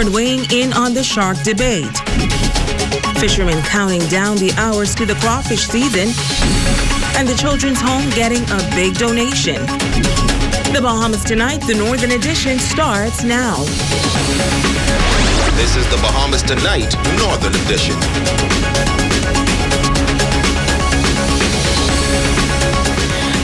Shepherd weighing in on the shark debate. Fishermen counting down the hours to the crawfish season. And the Children's Home getting a big donation. The Bahamas Tonight, the Northern Edition, starts now. This is the Bahamas Tonight, Northern Edition.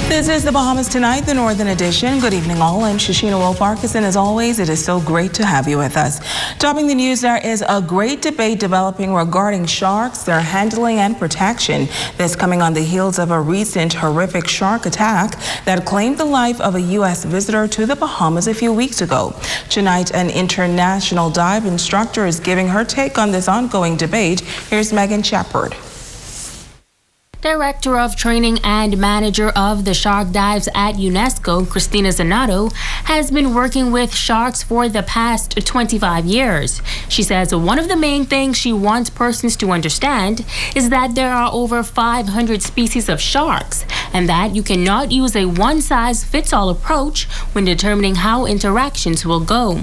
This is the Bahamas Tonight, the Northern Edition. Good evening, all. I'm Shashina Wolfarkas, and as always, it is so great to have you with us. Topping the news, there is a great debate developing regarding sharks, their handling and protection. This coming on the heels of a recent horrific shark attack that claimed the life of a U.S. visitor to the Bahamas a few weeks ago. Tonight, an international dive instructor is giving her take on this ongoing debate. Here's Megan Shepherd. Director of Training and Manager of the Shark Dives at UNESCO, Christina Zanato, has been working with sharks for the past 25 years. She says one of the main things she wants persons to understand is that there are over 500 species of sharks and that you cannot use a one-size-fits-all approach when determining how interactions will go.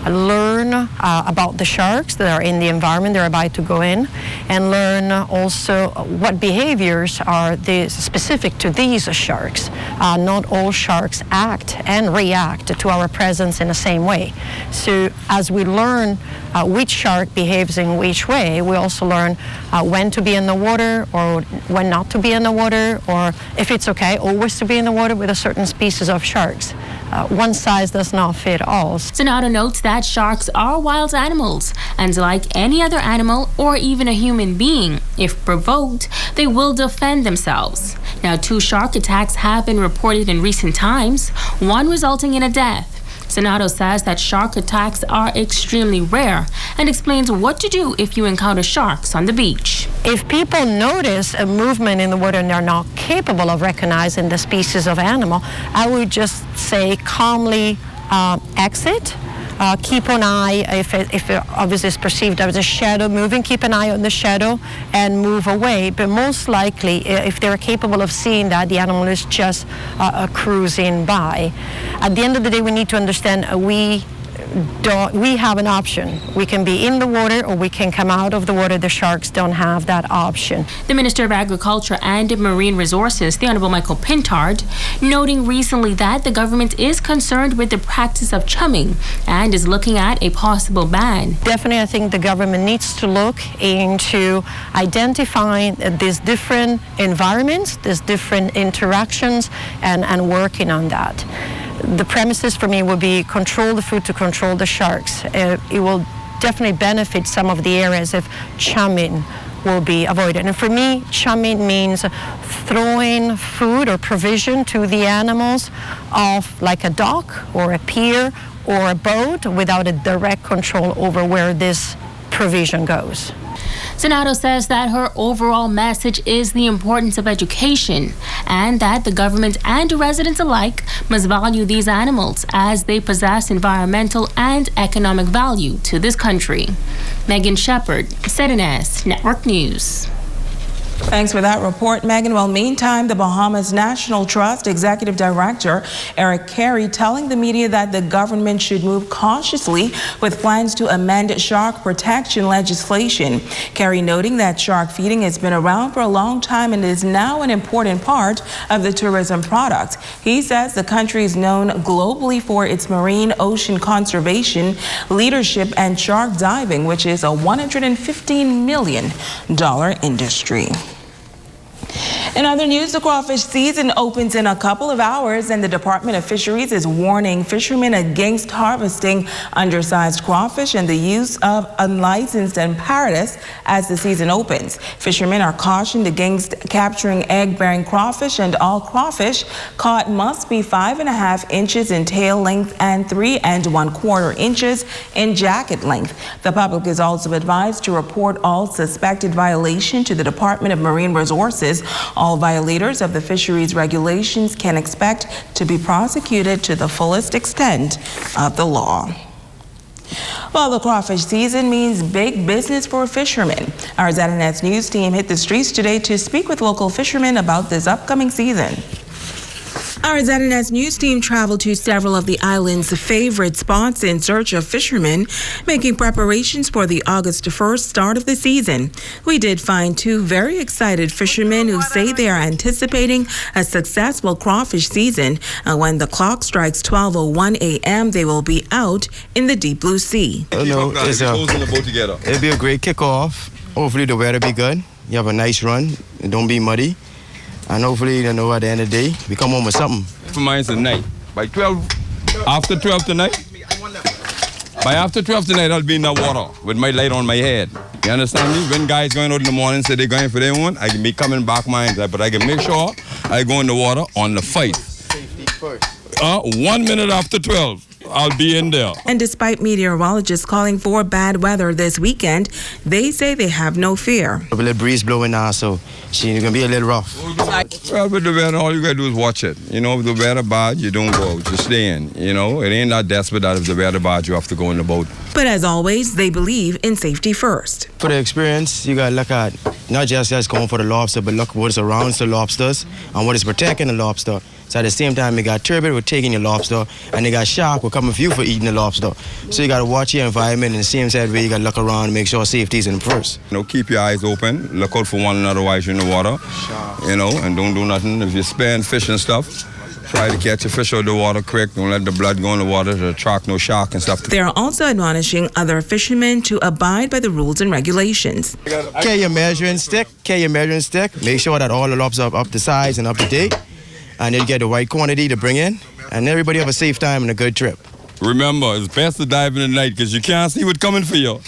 Learn about the sharks that are in the environment they're about to go in, and learn also what behaviors are specific to these sharks. Not all sharks act and react to our presence in the same way. So as we learn which shark behaves in which way, we also learn when to be in the water or when not to be in the water, or if it's okay always to be in the water with a certain species of sharks. One size does not fit all. Zanato notes that sharks are wild animals, and like any other animal or even a human being, if provoked, they will defend themselves. Now, 2 shark attacks have been reported in recent times, one resulting in a death. Zanato says that shark attacks are extremely rare and explains what to do if you encounter sharks on the beach. If people notice a movement in the water and they're not capable of recognizing the species of animal, I would just say calmly exit. Keep an eye, if it obviously is perceived as a shadow moving, keep an eye on the shadow and move away. But most likely, if they're capable of seeing that, the animal is just cruising by. At the end of the day, we need to understand we have an option. We can be in the water or we can come out of the water. The sharks don't have that option. The Minister of Agriculture and Marine Resources, the Honorable Michael Pintard, noting recently that the government is concerned with the practice of chumming and is looking at a possible ban. Definitely, I think the government needs to look into identifying these different environments, these different interactions, and working on that. The premises for me would be control the food to control the sharks. It will definitely benefit some of the areas if chumming will be avoided. And for me, chumming means throwing food or provision to the animals off like a dock or a pier or a boat without a direct control over where this provision goes. Zanato says that her overall message is the importance of education and that the government and residents alike must value these animals as they possess environmental and economic value to this country. Megan Shepherd, ZNS Network News. Thanks for that report, Megan. Well, meantime, the Bahamas National Trust Executive Director Eric Carey telling the media that the government should move cautiously with plans to amend shark protection legislation. Carey noting that shark feeding has been around for a long time and is now an important part of the tourism product. He says the country is known globally for its marine ocean conservation, leadership, and shark diving, which is a $115 million industry. In other news, the crawfish season opens in a couple of hours, and the Department of Fisheries is warning fishermen against harvesting undersized crawfish and the use of unlicensed apparatus as the season opens. Fishermen are cautioned against capturing egg-bearing crawfish, and all crawfish caught must be 5.5 inches in tail length and 3 1/4 inches in jacket length. The public is also advised to report all suspected violation to the Department of Marine Resources. All violators of the fisheries regulations can expect to be prosecuted to the fullest extent of the law. Well, the crawfish season means big business for fishermen. Our ZNS News team hit the streets today to speak with local fishermen about this upcoming season. Our ZNS News team traveled to several of the island's favorite spots in search of fishermen making preparations for the August 1st start of the season. We did find two very excited fishermen who say they are anticipating a successful crawfish season. When the clock strikes 12:01 a.m., they will be out in the deep blue sea. It'll be a great kickoff. Hopefully the weather be good. You have a nice run. It don't be muddy. And hopefully, at the end of the day, we come home with something. For mine tonight. By 12, after 12 tonight, by after 12 tonight, I'll be in the water with my light on my head. You understand me? When guys going out in the morning say they're going for their one, I can be coming back mine, but I can make sure I go in the water on the fight. Safety first. 1 minute after 12. I'll be in there. And despite meteorologists calling for bad weather this weekend, they say they have no fear. A little breeze blowing now, so it's going to be a little rough. Well, with the weather, all you got to do is watch it. You know, if the weather bad, you don't go. You stay in. You know, it ain't that desperate that if the weather bad, you have to go in the boat. But as always, they believe in safety first. For the experience, you got to look at not just going for the lobster, but look what is around the lobsters and what is protecting the lobster. So at the same time, you got turbot with taking your lobster, and you got shark with coming for you for eating the lobster. So you got to watch your environment in the same side way. You got to look around and make sure safety is in first. You know, keep your eyes open. Look out for one another while you're in the water. You know, and don't do nothing. If you're sparing fish and stuff, try to catch a fish out of the water quick. Don't let the blood go in the water to attract no shark and stuff. They are also admonishing other fishermen to abide by the rules and regulations. Carry your measuring stick. Make sure that all the lobsters are up to size and up to date. And you get the right quantity to bring in. And everybody have a safe time and a good trip. Remember, it's best to dive in the night because you can't see what's coming for you.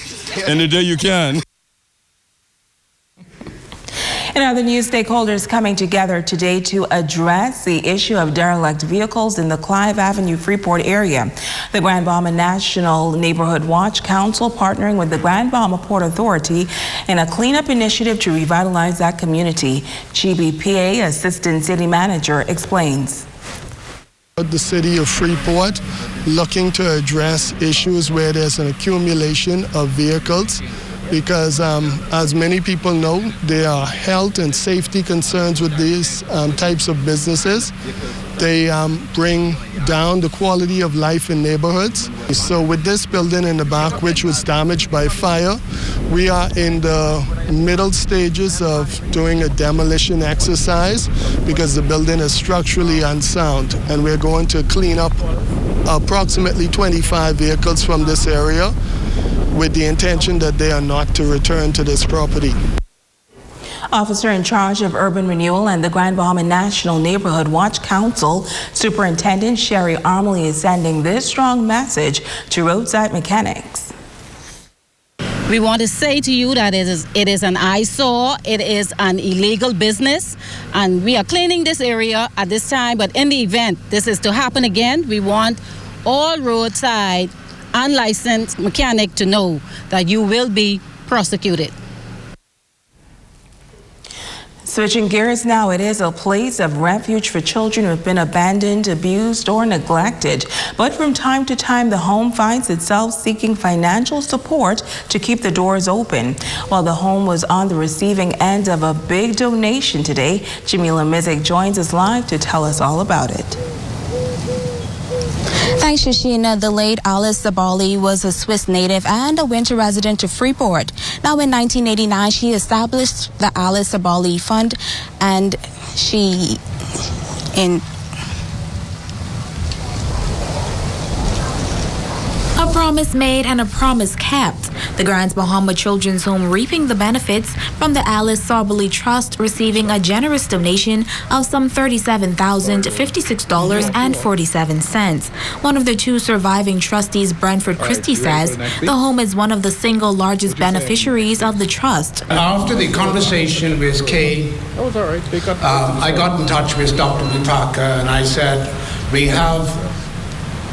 In the day you can. In other news, stakeholders coming together today to address the issue of derelict vehicles in the Clive Avenue Freeport area. The Grand Bahama National Neighborhood Watch Council partnering with the Grand Bahama Port Authority in a cleanup initiative to revitalize that community. GBPA Assistant City Manager explains. The city of Freeport looking to address issues where there's an accumulation of vehicles. Because as many people know, there are health and safety concerns with these types of businesses. They bring down the quality of life in neighborhoods. So with this building in the back, which was damaged by fire, we are in the middle stages of doing a demolition exercise because the building is structurally unsound, and we're going to clean up approximately 25 vehicles from this area with the intention that they are not to return to this property. Officer in charge of urban renewal and the Grand Bahama National Neighborhood Watch Council, Superintendent Sherry Armley, is sending this strong message to roadside mechanics. We want to say to you that it is an eyesore, it is an illegal business, and we are cleaning this area at this time, but in the event this is to happen again, we want all roadside unlicensed mechanic to know that you will be prosecuted. Switching gears now, it is a place of refuge for children who have been abandoned, abused, or neglected. But from time to time, the home finds itself seeking financial support to keep the doors open. While the home was on the receiving end of a big donation today, Jamila Mizik joins us live to tell us all about it. Thanks, Shashina. The late Alice Sabali was a Swiss native and a winter resident of Freeport. Now, in 1989, she established the Alice Sabali Fund, and A promise made and a promise kept. The Grand Bahama Children's Home reaping the benefits from the Alice Sabali Trust, receiving a generous donation of some $37,056.47. One of the two surviving trustees, Brentford Christie, says the home is one of the single largest beneficiaries of the trust. After the conversation with Kay, I got in touch with Dr. Butaka and I said, we have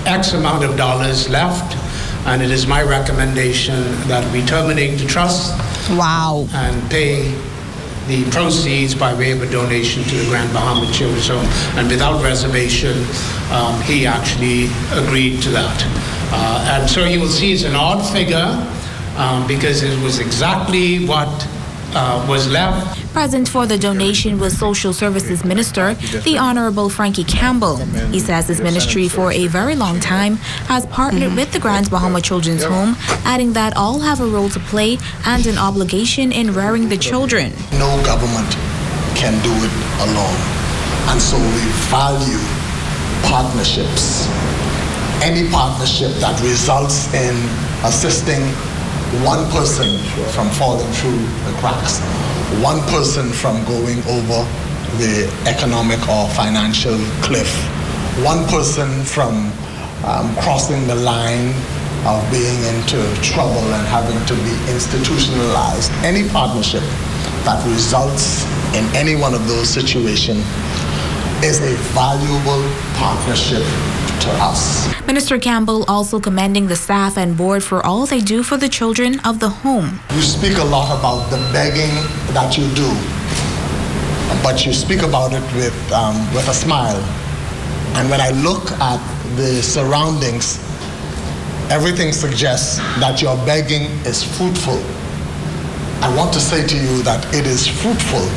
X amount of dollars left, and it is my recommendation that we terminate the trust. Wow. And pay the proceeds by way of a donation to the Grand Bahama Children's Home. And without reservation, he actually agreed to that. And so you will see it's an odd figure because it was exactly what was left. Present for the donation was Social Services Minister, the Honorable Frankie Campbell. He says his ministry for a very long time has partnered with the Grand Bahama Children's Home, adding that all have a role to play and an obligation in rearing the children. No government can do it alone. And so we value partnerships. Any partnership that results in assisting one person from falling through the cracks, one person from going over the economic or financial cliff, one person from crossing the line of being into trouble and having to be institutionalized. Any partnership that results in any one of those situations is a valuable partnership to us. Minister Campbell also commending the staff and board for all they do for the children of the home. You speak a lot about the begging that you do, but you speak about it with a smile. And when I look at the surroundings, everything suggests that your begging is fruitful. I want to say to you that it is fruitful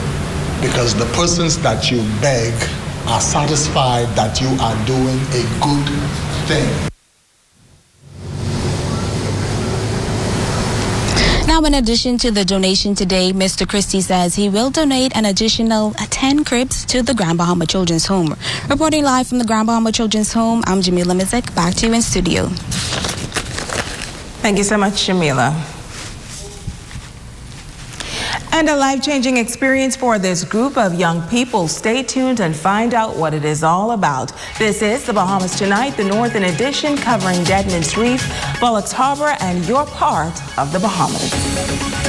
because the persons that you beg are satisfied that you are doing a good thing. Now, in addition to the donation today, Mr. Christie says he will donate an additional 10 cribs to the Grand Bahama Children's Home. Reporting live from the Grand Bahama Children's Home, I'm Jamila Mizik. Back to you in studio. Thank you so much, Jamila. And a life-changing experience for this group of young people. Stay tuned and find out what it is all about. This is the Bahamas Tonight, the Northern Edition, covering Deadman's Reef, Bullock's Harbor, and your part of the Bahamas.